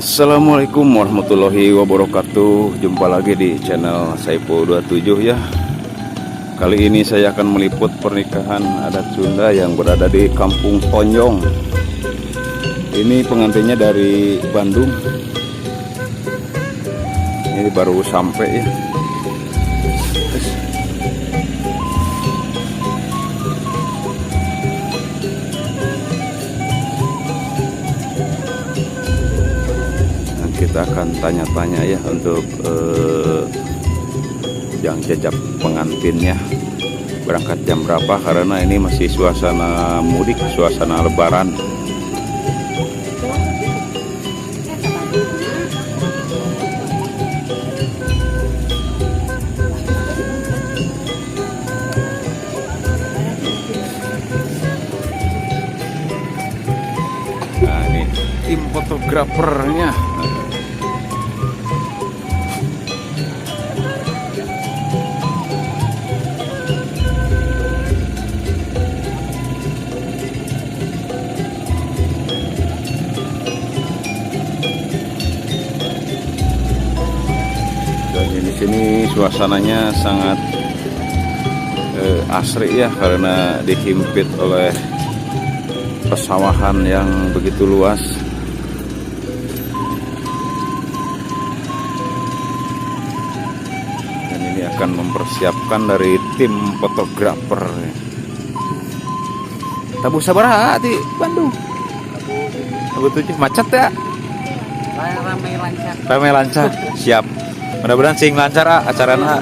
Assalamualaikum warahmatullahi wabarakatuh. Jumpa lagi di channel Saipul 27 ya. Kali ini saya akan meliput pernikahan adat Sunda yang berada di Kampung Tonjong. Ini pengantinnya dari Bandung. Ini baru sampai ya. Kita akan tanya-tanya ya untuk yang jajak pengantinnya berangkat jam berapa, karena ini masih suasana mudik, suasana lebaran. Nah ini tim fotografernya. Di sini suasananya sangat asri ya, karena dihimpit oleh pesawahan yang begitu luas. Dan ini akan mempersiapkan dari tim fotografer. Tabu sabaraha di Bandung. Tabu 7 macet ya. Ramai lancar. Ramai lancar. Siap. Mudah-mudahan sing lancar acarana.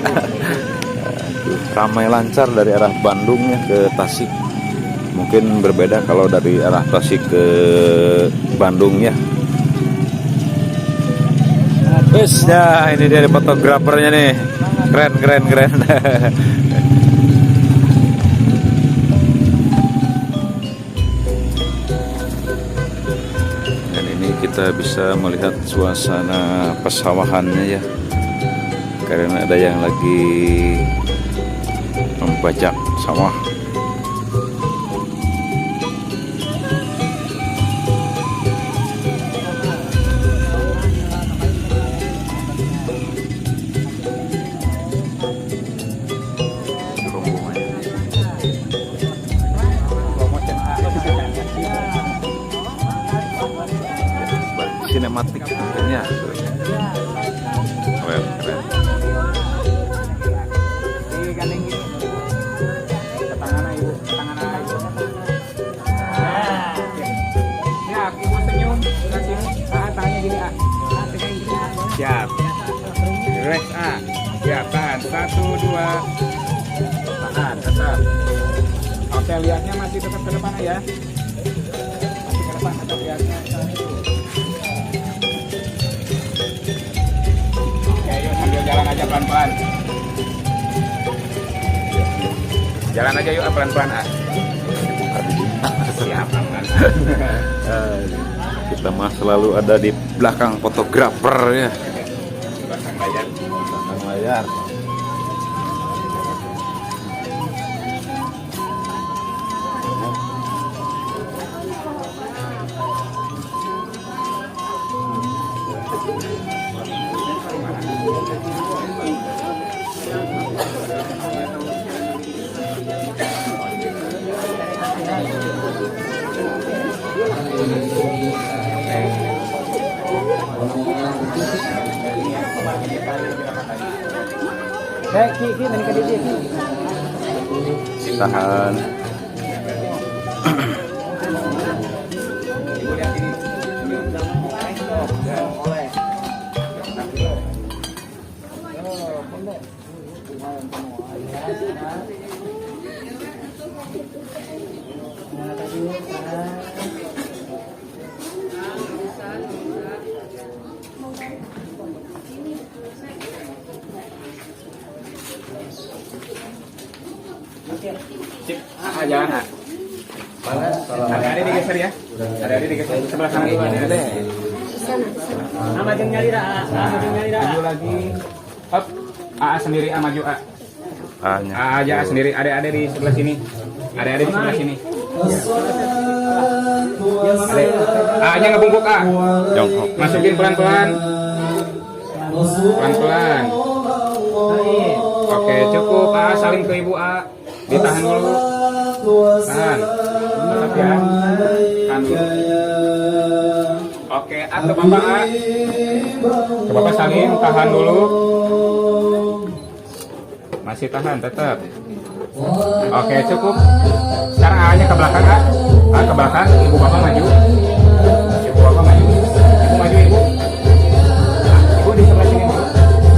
Ramai lancar dari arah Bandungnya ke Tasik. Mungkin berbeda kalau dari arah Tasik ke Bandungnya. Wes, ya ini dia fotografernya nih. Keren. Dan ini kita bisa melihat suasana pesawahannya ya. Karena ada yang lagi membajak sawah. Sinematik tentunya. Keren. Siap. Relax A. Siap, tahan. 1, 2. Tahan, tetap. Oke, lihatnya masih tetap ke depan ya. Masih ke depan, tetap lihatnya. Oke, yuk sambil jalan aja pelan-pelan. Jalan aja yuk pelan-pelan A. Siap, pelan-pelan. Kita mah selalu ada di belakang fotografer ya. Belakang layar. Tahan. Cip, jalan A. Ada digeser ya. Ada digeser sebelah kanan dulu ada. Maju maju lagi. Up. A sendiri, A maju A. A aja A sendiri. Ada di sebelah sini. Ada di sebelah sini. A-nya ngebungkuk A. Jongkok. Masukin pelan-pelan. Pelan-pelan. Oke, cukup. A saling ke ibu A. Ditahan dulu. Tahan. Tetap ya. Tahan dulu. Oke, A ke bapak A. Ke bapak saling. Tahan dulu. Masih tahan, tetap. Oke, cukup. Sekarang A-nya ke belakang A. A ke belakang. Ibu bapak maju. Ibu bapak maju. Ibu maju ibu. Ibu di sebelah sini dulu.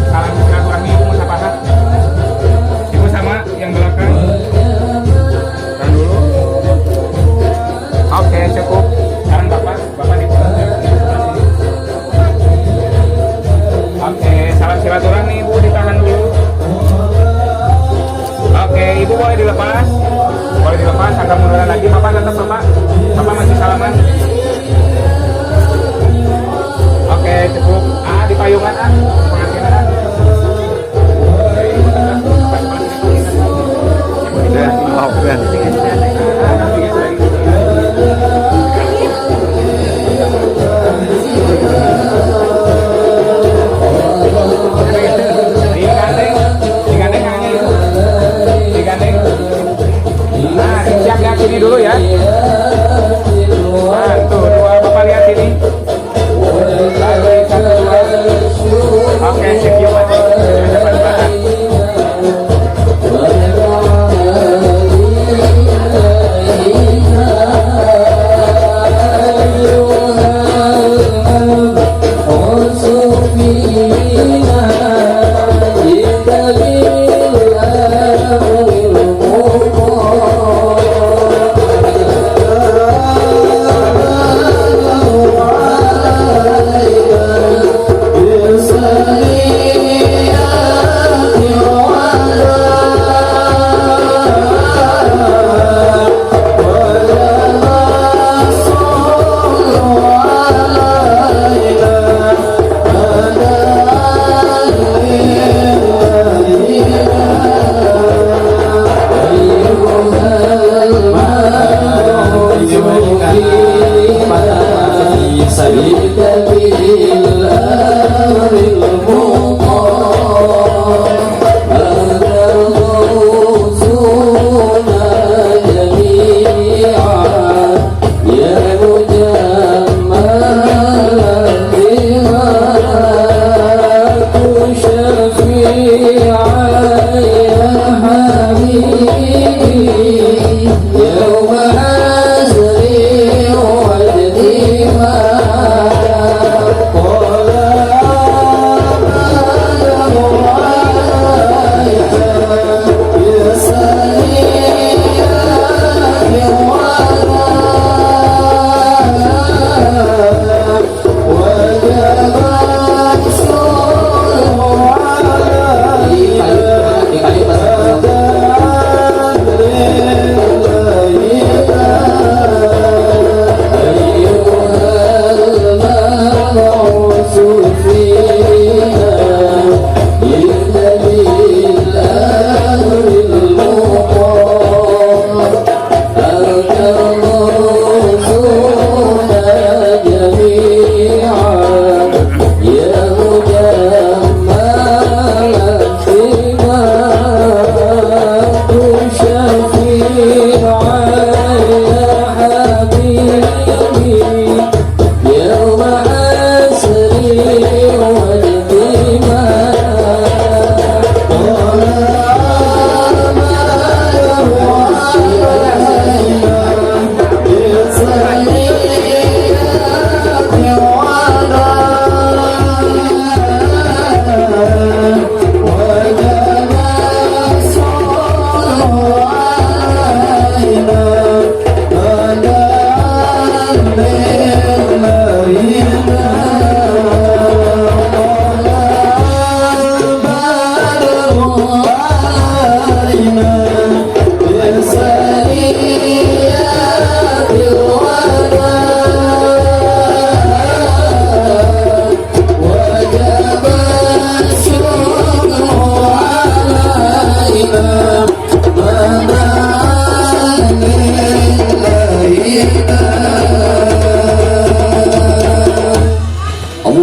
Salam silaturahmi ibu musafahat. Ibu sama yang belakang. Tahan dulu. Oke, cukup. Sekarang bapak di sebelah sini. Oke, salam silaturahmi ibu ditahan dulu. Oke, ibu boleh dilepas. Boleh dilepas, agak munduran lagi. Bapak tetap bapak. Bapak masih salaman. Oke, cukup. A di payungan A. Pengakiran A. Digandeng hanya itu. Digandeng. Nah, siap lihat sini dulu ya. Satu, dua, bapak lihat sini. Lagi, satu, dua. Oke, sekian aja. Cepat-cepat.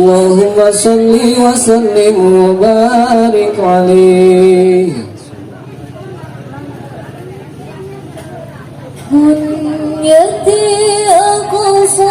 Allahumma salli wa sallim wa barik alaihi. Bunyati aqsa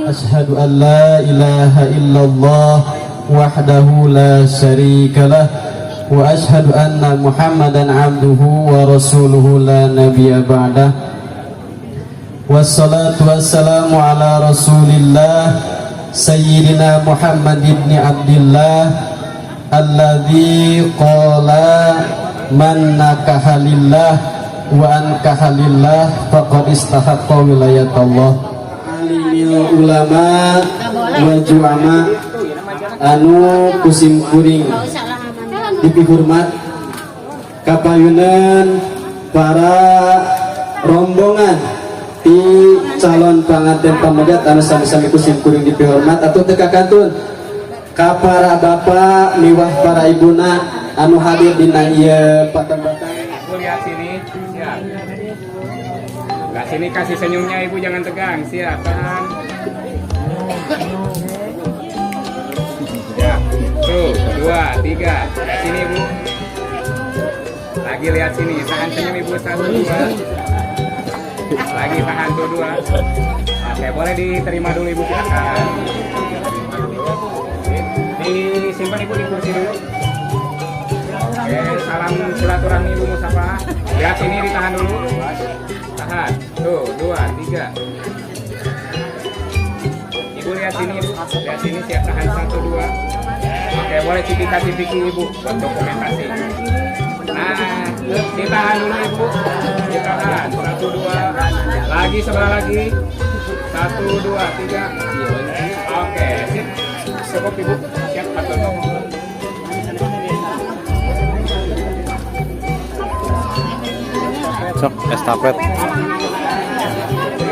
Ashhadu an la ilaha illallah wahdahu la syarika lah wa ashhadu anna Muhammadan abduhu wa rasuluhu la nabiyya ba'dah. Wassalatu wassalamu ala rasulillah sayyidina Muhammad ibn Abdillah alladzi qala man nakaha lillah wa ankaha lillah faqad istahaqqa wilayatullah. Alimil ulama wa ju'ama anu kusim kuring dipihormat kapayunan para rombongan di calon panganten pamegat anu sami-sami kusim kuring dipihormat atau teka kantun ka para bapak miwah para ibuna anu hadir dina ieu patembakan. Ibu lihat sini, siap. Nah, sini kasih senyumnya ibu, jangan tegang, siap, tahan. Ya, tuh, 2, 3, lihat sini ibu. Lagi lihat sini, tahan senyum ibu, 1, 2. Lagi tahan tuh 2. Oke, boleh diterima dulu ibu, silakan. Disimpan ibu di kursi dulu. Oke, salam silaturahmi ibu Mustafa. Lihat sini, ditahan dulu. Tahan, tuh 2, 3. Ibu lihat sini ibu, lihat sini, siap, tahan 1, 2. Oke, boleh cipika-cipiki ibu buat dokumentasi. Nah, ditahan dulu ibu, ditahan 1, 2. Lagi sebelah lagi, 1, 2, 3. Oke, sip, cukup ibu, siap, atur. Sok estafet.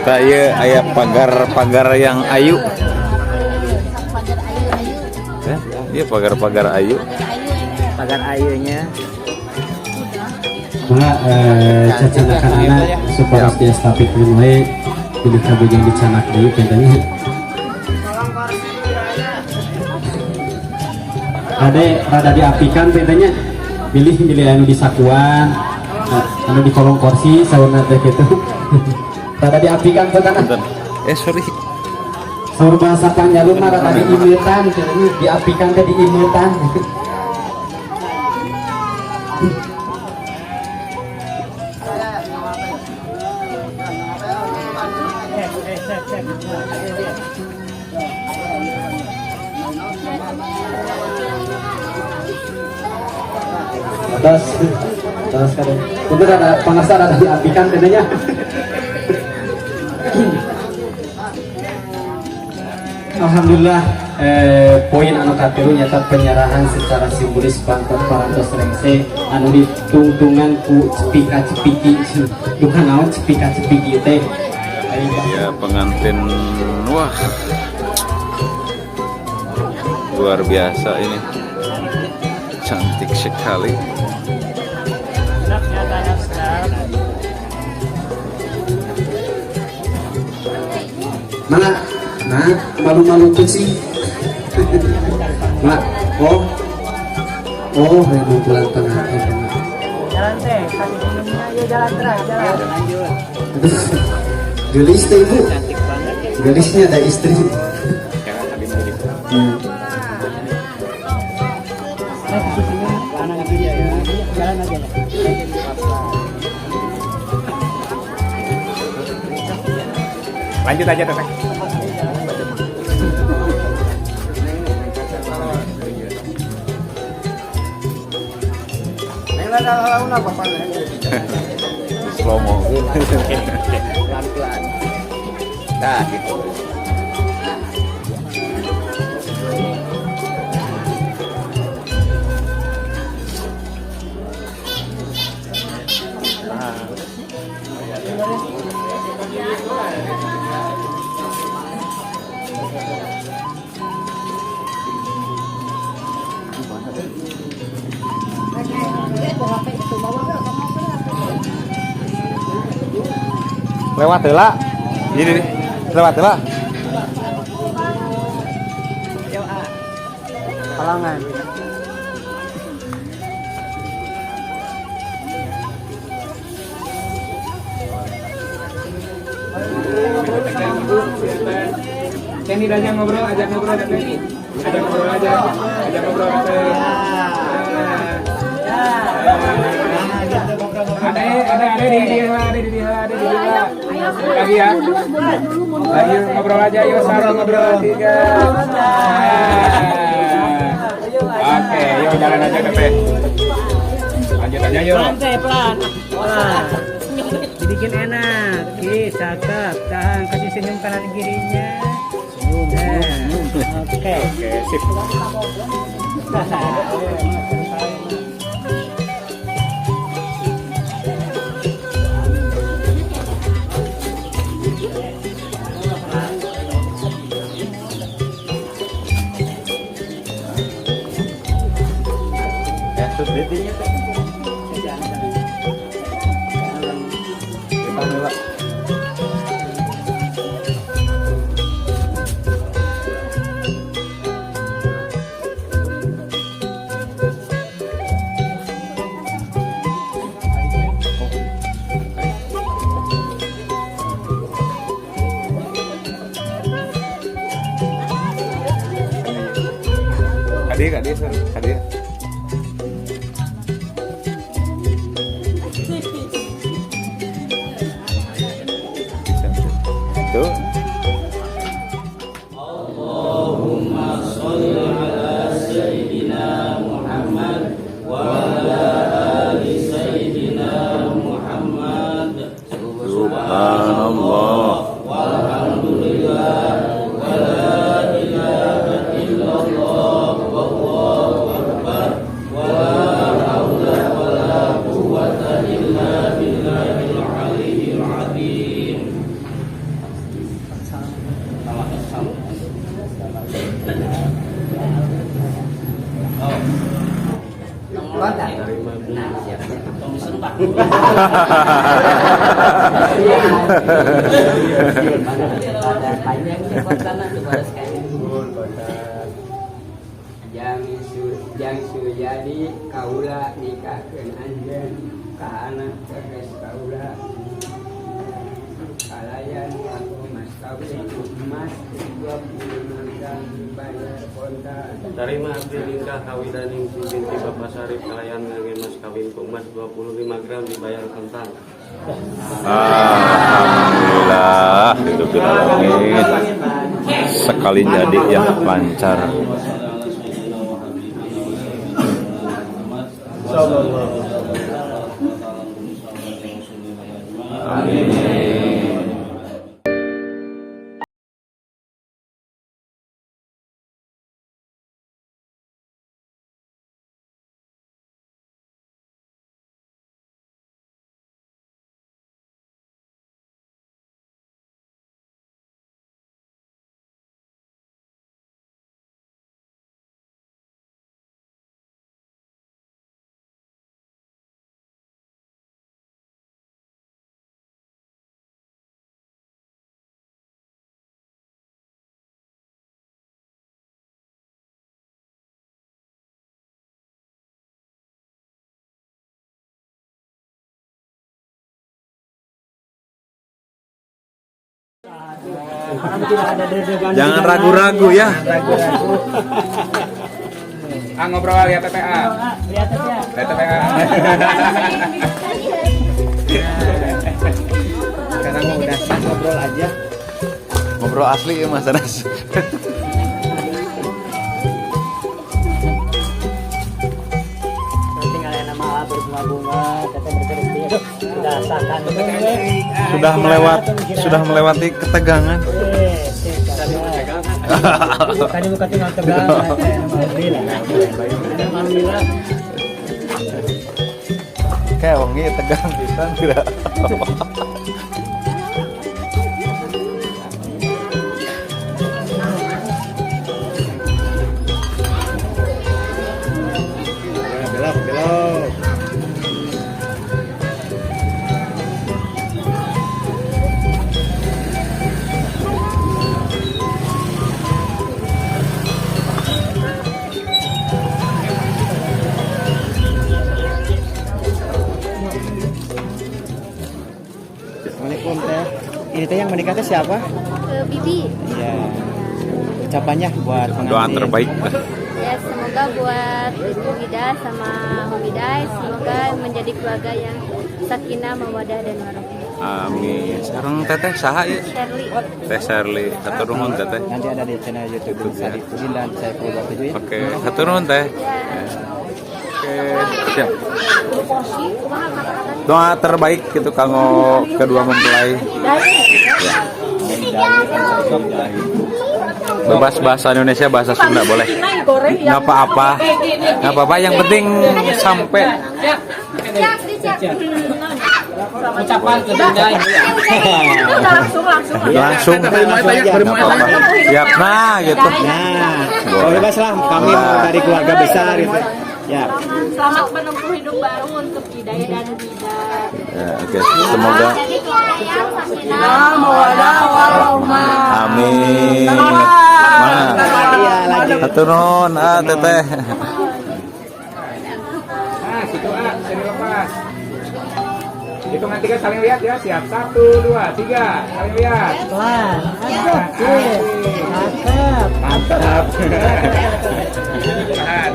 Tak iya aya pagar-pagar yang ayu. Iya pagar-pagar ayu. Pagar ayunya. Maka cacanakan anak supaya dia estafet mulai pilih kabujang dicanak dulu katanya. Ada diapikan katanya. Pilih anu di sakuan. Anu di kolong kursi sauna teh kitu. Rada diapikan teh kana. Sorry. Saur bahasa Panjalu mah rada diimeutan, diapikan teh diimeutan. Terus kadang itu ada panasan ada diapikan katanya. Alhamdulillah poin anu katilu nyata penyerahan secara simbolis bantuan parantos rengse anu ditungtungan ku cepika-cepiki bukan naon cepika-cepiki teh Ya pengantin, wah luar biasa ini, cantik sekali. Mana? Nah, malu-malu tuh sih. Mak, oh, mau pulang tengah. Jalan teh, kaki gunungnya ya jalan terus, jalan lanjut. Gelis teh ibu. Cantik banget. Gelisnya ada istri. Jalan aja. Lanjut aja teteh. Slow mo. Pelan-pelan. Nah, gitu. Lewat heula. Ini nih. Lewat heula. Halangan. Kenny ajak ngobrol, ajak ngobrol Kenny. Ajak ngobrol aja. Ajak ngobrol. Ada di dia. Lagi ya. Ayo ngobrol aja, yuk Sarah ngobrol 3. Oke, yuk jalan aja Pepe. Lanjut aja yuk. Pelan. Dibikin enak. Cakep. Tahan, kasih senyum kanan kirinya. Oke. Oke, sip. Hadir. Tuh. Subhanallah. Yang sujadi kaula nikahkeun anjeun ka anak tegas kaula kalayan aku mas kawin emas 25 gram bayar kontan Tarima abdi nikah kawidaning si binti Bapak Sarip kalayan ngangge mas kawin ku emas 25 gram dibayar kontan. Alhamdulillah, itu kita langit sekali jadi ya lancar. Amin. Jangan ragu-ragu ya. Ngobrol lihat TPA. Lihat aja. Lihat TPA. Sekarang mau udah ngobrol aja. Ngobrol asli ya Mas Anas. Tinggal nama berdua sudah melewati ketegangan. Tadi bukan tinggal tegang, alhamdulillah. Kayak wangi tegang pisan tidak. Belok. Assalamualaikum teh. Ini teh yang menikah teh siapa? Bibi. Iya. Ucapannya buat pengantin. Doa terbaik. Ya, semoga buat Ibu Hida sama Homidai semoga menjadi keluarga yang sakinah, mawadah dan warohmah. Amin. Sareng teteh saha ya? Shirley. Teh Shirley. Hatur nuhun teteh. Nanti ada di channel YouTube Sadi Pudin dan saya Purba 7 ya. Oke, hatur nuhun teh. Oke, siap. Doa terbaik gitu kanggo kedua mempelai. Bebas bahasa Indonesia, bahasa Sunda boleh. Nggak apa-apa. Nggak apa-apa, yang penting sampai. Ucapan kedua Langsung. Siap, nah gitu. Nah, bebas lah, kami dari keluarga besar gitu. Ya. Selamat menempuh hidup baru untuk Hidayah dan Hida. Ya, oke. Semoga. Jadi keluarga yang sakinah, mawadah warohmah. Amin. Iya, lagi. Hatur nuhun, teteh. Nah, situ sini lepas. Hitungan 3 saling lihat ya, siap. 1, 2, 3, saling lihat. pelan. Mantap. Tahan.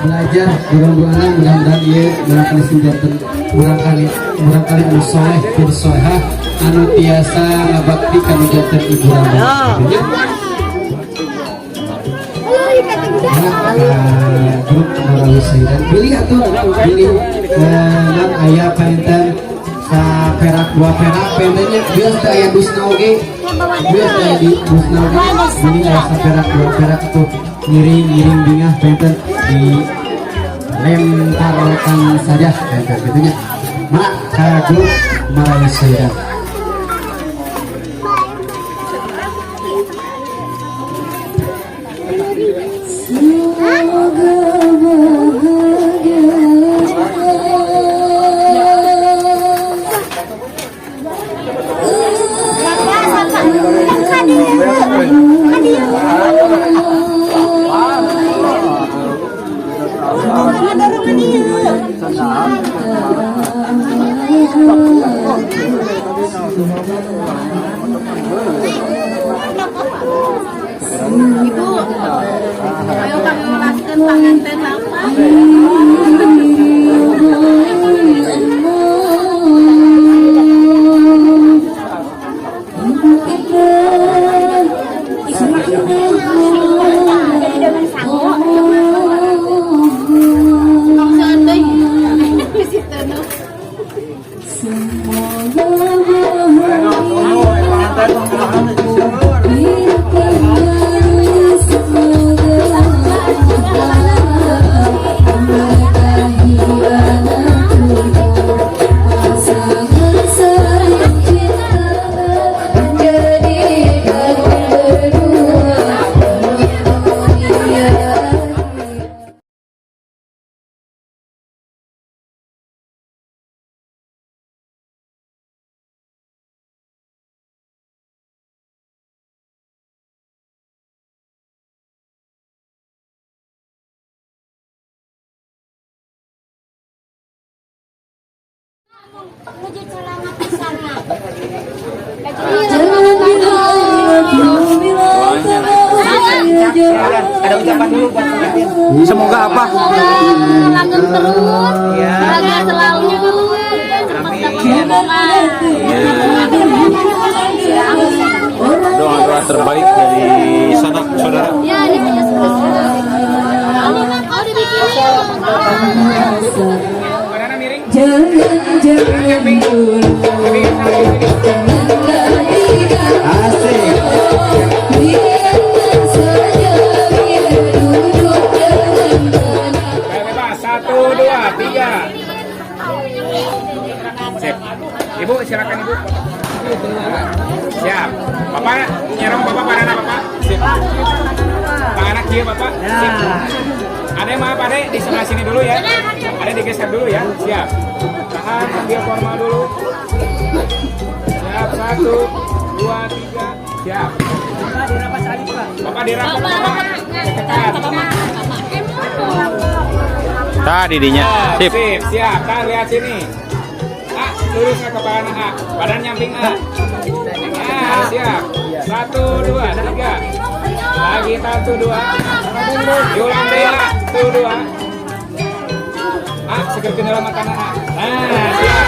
belajar mudah-mudahan mudah-mudahan ieu barangkali sinten barangkali anu soleh bin solehah anu tiasa ngabakti ka janten ibu rama grup Marawi Saidan pilih atuh pilih nan aya parinten sa perak dua perak pendeknya biar aya busna oge biar aya di busna oge pilih aya sa perak dua perak tuh ngiring bingah penten di lemparkan saja kayak gitunya mak kagum Marawi Saidan. Ibu, ayo kami melaskan pengantin lama. menuju selamat di sana. Ada ucapan dulu buat pengantin. Semoga apa? Langgeng terus, bahagia selalu, Doa-doa terbaik dari sanak saudara. ya ini punya sebelah. Oh dibikinnya. Badannya miring. Asik. Bebas, 1, 2, 3. Sip. Ibu, silakan ibu. Siap. Bapak, nyerong bapak pada anak bapak. Sip. Pak anak kia bapak. Sip. Adek maaf adek di sebelah sini dulu ya. Adek digeser dulu ya. Siap. Tahan, ambil formal dulu. Siap, 1, 2, 3. Siap. Bapak dirapat bapak. Dekat. Tadi dinya. Sip. Sip, siap. Kan lihat sini. A, lurus ke kepala anak A. Badan nyamping A. Siap. 1, 2, 3. Lagi 1, 2. Diulang deh A. 1, 2. A, segera ke dalam mata anak A. Nah, siap.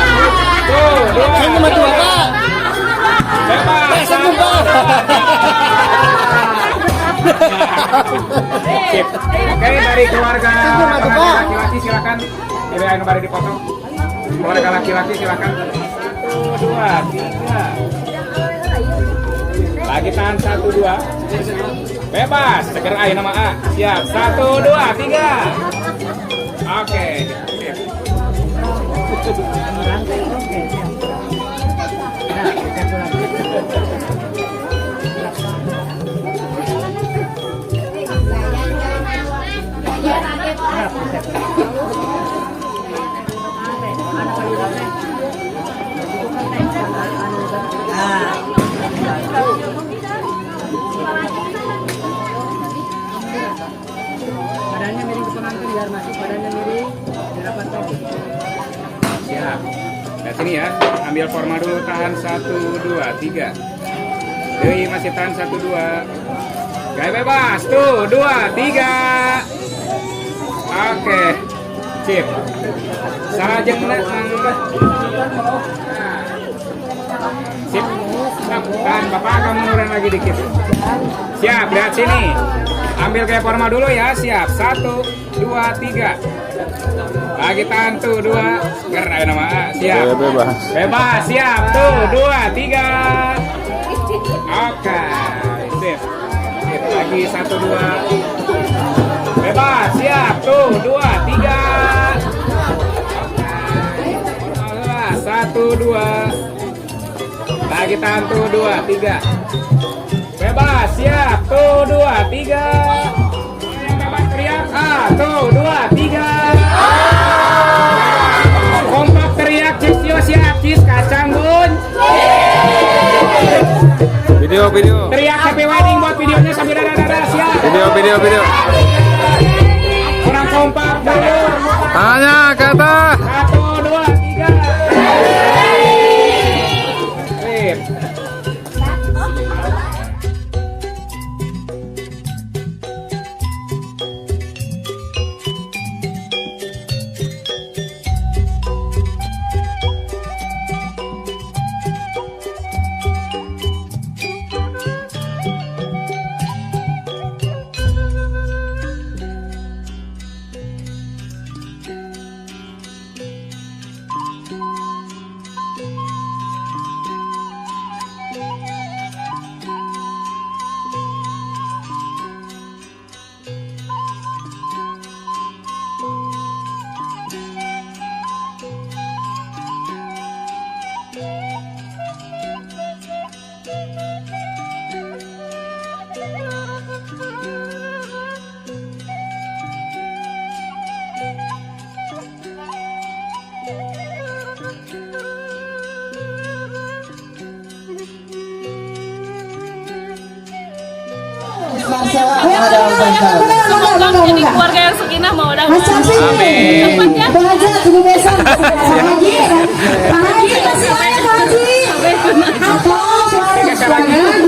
1, 2, 3. Bebas. 1, 2. Sip. Oke, dari keluarga laki-laki silakan. Ini anu bari dipotong. Keluarga laki-laki silakan. 1, 2, 3. Lagi tahan 1, 2. Bebas. Segera ayo nama A. Siap. 1, 2, 3. Oke. Sip. Badannya miring ke pengantin biar masuk badannya miring. Dirapatkan. Siap. Lihat sini ya. Ambil forma dulu. Tahan 1, 2, 3. Deui masih tahan 1, 2. Gaya bebas. Tuh 2, 3. Oke. Sip. Salajeng sip. Tahan Bapak kamu nurunin lagi dikit. Siap. Lihat sini. Ambil kayak forma dulu ya. Siap. 1, 2, 3. Lagi tahan tuh 2. Gerak nama A. Siap. Bebas. Bebas. Siap. Tuh 2, 3. Oke. Sip. Sip. Lagi 1, 2. Bebas. Siap. Tuh 2, 3. Oke. 1, 2. Lagi tahan tuh 2, 3. Bebas. Siap. Tuh 2, 3. Bebas teriak. Tuh 2, 3. Kompak teriak. Cis yo siap. Cis kacang bun. Video. Teriak happy wedding buat videonya sambil dada siap. Video. Kurang kompak dulu. Tangannya ke atas. 1, 2, 3. Sip. ada Ustaz. Jadi keluarga yang sakinah mawaddah. Amin. Bahagia tuh besok. Haji, Pak Haji, masih banyak Pak Haji. Atau suara